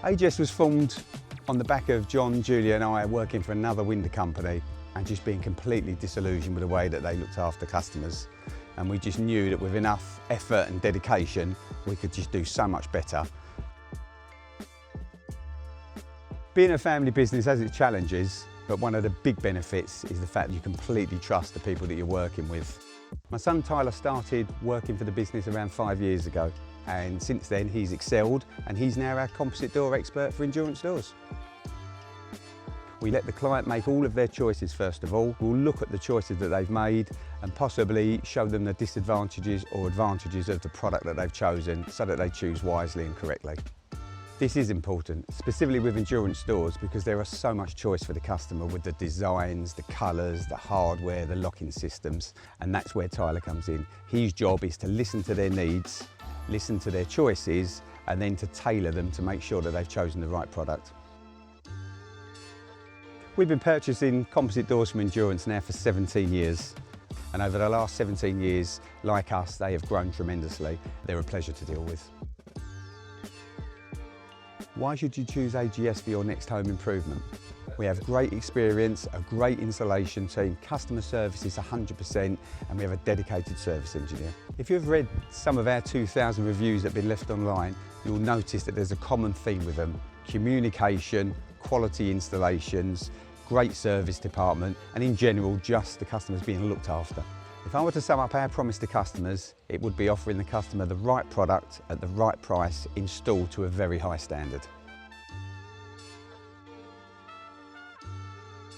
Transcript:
AGS was formed on the back of John, Julia and I working for another window company and just being completely disillusioned with the way that they looked after customers. And we just knew that with enough effort and dedication, we could just do so much better. Being a family business has its challenges, but one of the big benefits is the fact that you completely trust the people that you're working with. My son Tyler started working for the business around 5 years ago, and since then he's excelled and he's now our composite door expert for endurance doors. We let the client make all of their choices first of all. We'll look at the choices that they've made and possibly show them the disadvantages or advantages of the product that they've chosen so that they choose wisely and correctly. This is important, specifically with endurance doors, because there is so much choice for the customer with the designs, the colours, the hardware, the locking systems, and that's where Tyler comes in. His job is to listen to their needs, listen to their choices, and then to tailor them to make sure that they've chosen the right product. We've been purchasing composite doors from Endurance now for 17 years. And over the last 17 years, like us, they have grown tremendously. They're a pleasure to deal with. Why should you choose AGS for your next home improvement? We have great experience, a great installation team, customer service is 100%, and we have a dedicated service engineer. If you've read some of our 2,000 reviews that have been left online, you'll notice that there's a common theme with them: communication, quality installations, great service department, and in general, just the customers being looked after. If I were to sum up our promise to customers, it would be offering the customer the right product at the right price, installed to a very high standard.